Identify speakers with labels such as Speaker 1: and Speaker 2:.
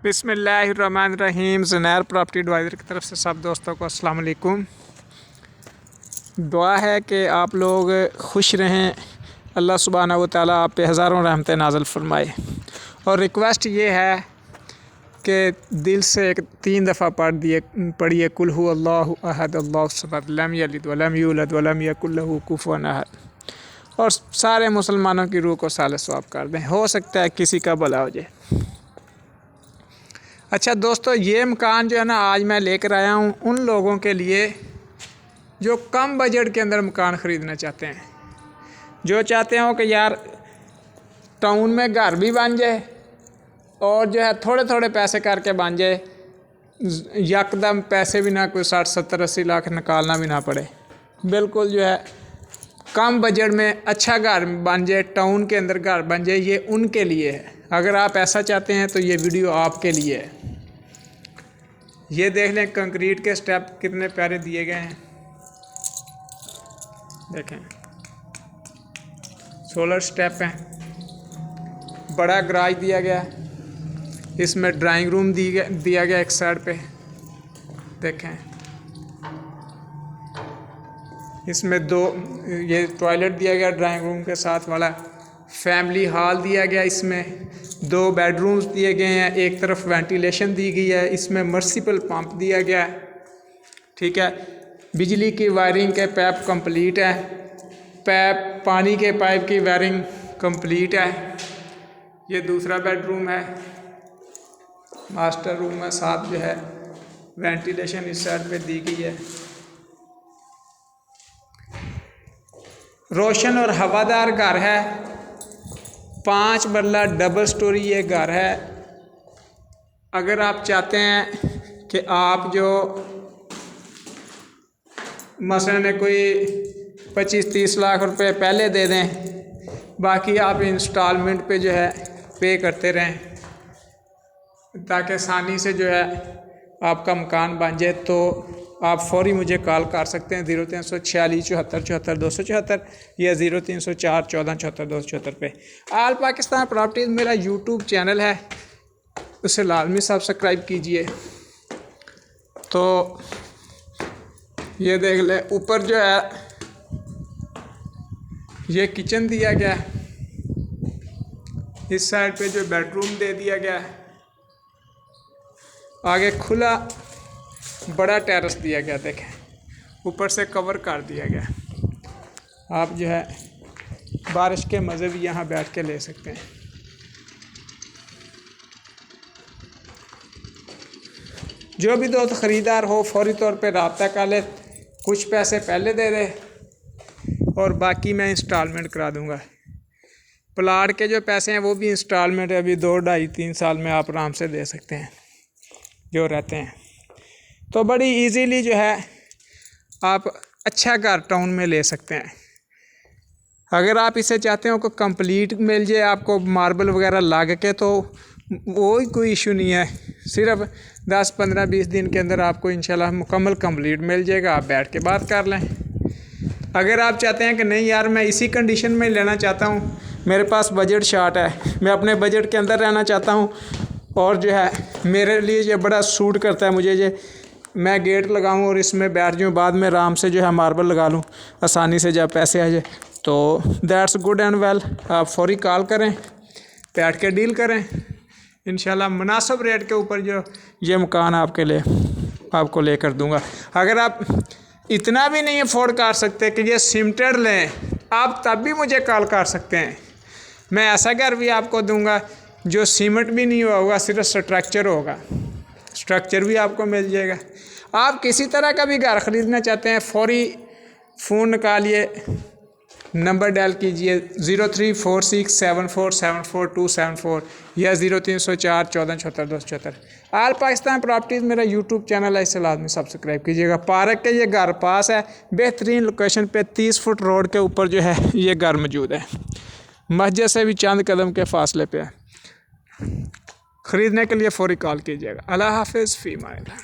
Speaker 1: बिस्मिल्लाहिर्रहमानिर्रहीम। Zunair property adviser की तरफ से सब दोस्तों को अस्सलाम वालेकुम। दुआ है कि आप लोग खुश रहें, अल्लाह सुब्हानहू व तआला आप पे हज़ारों रहमतें नाज़िल फरमाए। और रिक्वेस्ट ये है कि दिल से एक 3 दफ़ा पढ़िए कुल हु अल्लाहु अहद अल्लाहु समद लम यलिद वलम यूलद वलम यकुल लहू कुफुवन अहद। और सारे मुसलमानों की रूह को साले सवाब कर दें, हो सकता है किसी का भला हो जाए। अच्छा दोस्तों, ये मकान जो है ना आज मैं लेकर आया हूँ उन लोगों के लिए जो कम बजट के अंदर मकान ख़रीदना चाहते हैं, जो चाहते हो कि यार टाउन में घर भी बन जाए और जो है थोड़े थोड़े पैसे करके बन जाए, यकदम पैसे भी ना कोई 60 70 80 लाख निकालना भी ना पड़े, बिल्कुल जो है कम बजट में अच्छा घर बन जाए, टाउन के अंदर घर बन जाए, ये उनके लिए है। अगर आप ऐसा चाहते हैं तो ये वीडियो आपके लिए है। ये देख लें कंक्रीट के स्टेप कितने प्यारे दिए गए हैं, देखें 16 स्टेप हैं। बड़ा गराज दिया गया है, इसमें ड्राइंग रूम दिया गया एक साइड पे, देखें इसमें 2 ये टॉयलेट दिया गया ड्राइंग रूम के साथ वाला, फैमिली हॉल दिया गया, इसमें 2 बेडरूम्स दिए गए हैं, एक तरफ वेंटिलेशन दी गई है, इसमें मर्सिबल पंप दिया गया है, ठीक है। बिजली की वायरिंग के पाइप कंप्लीट है, पानी के पाइप की वायरिंग कंप्लीट है। ये दूसरा बेडरूम है, मास्टर रूम में साथ जो है वेंटिलेशन इस साइड पे दी गई है। रोशन और हवादार घर है, 5 मरला डबल स्टोरी ये घर है। अगर आप चाहते हैं कि आप जो मसलन कोई 25-30 लाख रुपए पहले दे दें, बाकी आप इंस्टॉलमेंट पे जो है पे करते रहें, ताकि आसानी से जो है आपका मकान बन जाए, तो आप फौरी मुझे कॉल कर सकते हैं 0346 74 74 274 या 0304 14 74 274 पे। आल पाकिस्तान प्रॉपर्टीज़ मेरा यूट्यूब चैनल है, उसे लाजमी सब्सक्राइब कीजिए। तो ये देख ले, ऊपर जो है ये किचन दिया गया है, इस साइड पे जो बेडरूम दे दिया गया है, आगे खुला बड़ा टेरेस दिया गया, देखें ऊपर से कवर कर दिया गया। आप जो है बारिश के मज़े भी यहाँ बैठ के ले सकते हैं। जो भी दोस्त ख़रीदार हो फौरी तौर पे रब्ता कर ले, कुछ पैसे पहले दे दे और बाकी मैं इंस्टॉलमेंट करा दूँगा। प्लाट के जो पैसे हैं वो भी इंस्टॉलमेंट अभी 2 2.5 3 साल में आप आराम से दे सकते हैं जो रहते हैं। तो बड़ी इजीली जो है आप अच्छा घर टाउन में ले सकते हैं। अगर आप इसे चाहते हो कि कंप्लीट मिल जाए आपको मार्बल वगैरह लग के, तो वो कोई इशू नहीं है, सिर्फ 10 15 20 दिन के अंदर आपको इंशाल्लाह मुकम्मल कंप्लीट मिल जाएगा, आप बैठ के बात कर लें। अगर आप चाहते हैं कि नहीं यार मैं इसी कंडीशन में लेना चाहता हूँ, मेरे पास बजट शॉर्ट है, मैं अपने बजट के अंदर रहना चाहता हूँ और जो है मेरे लिए ये बड़ा सूट करता है, मुझे ये मैं गेट लगाऊं और इसमें बैठ जाऊं, बाद में आराम से जो है मार्बल लगा लूं आसानी से जब पैसे आ जाए, तो दैट्स गुड एंड वेल। आप फौरी कॉल करें, बैठ के डील करें, इंशाल्लाह मुनासिब रेट के ऊपर जो ये मकान आपको लेकर दूंगा। अगर आप इतना भी नहीं अफोर्ड कर सकते कि ये सिमटेड लें, आप तब भी मुझे कॉल कर सकते हैं। मैं ऐसा घर भी आपको दूंगा जो सीमेंट भी नहीं होगा, सिर्फ स्ट्रक्चर होगा, स्ट्रक्चर भी आपको मिल जाएगा। आप किसी तरह का भी घर ख़रीदना चाहते हैं, फौरी फ़ोन निकालिए, नंबर डायल कीजिए 03467474 या 0304 14 74 274। आल पाकिस्तान प्रॉपर्टीज़ मेरा यूट्यूब चैनल है, इसे लाजमी सब्सक्राइब कीजिएगा। पार्क के ये घर पास है, बेहतरीन लोकेशन पे 30 फुट रोड के ऊपर जो है ये घर मौजूद है, मस्जिद से भी चंद कदम के फासले पे है। ख़रीदने के लिए फौरी कॉल कीजिएगा। अल्लाह हाफ़िज़, फ़ी अमान अल्लाह।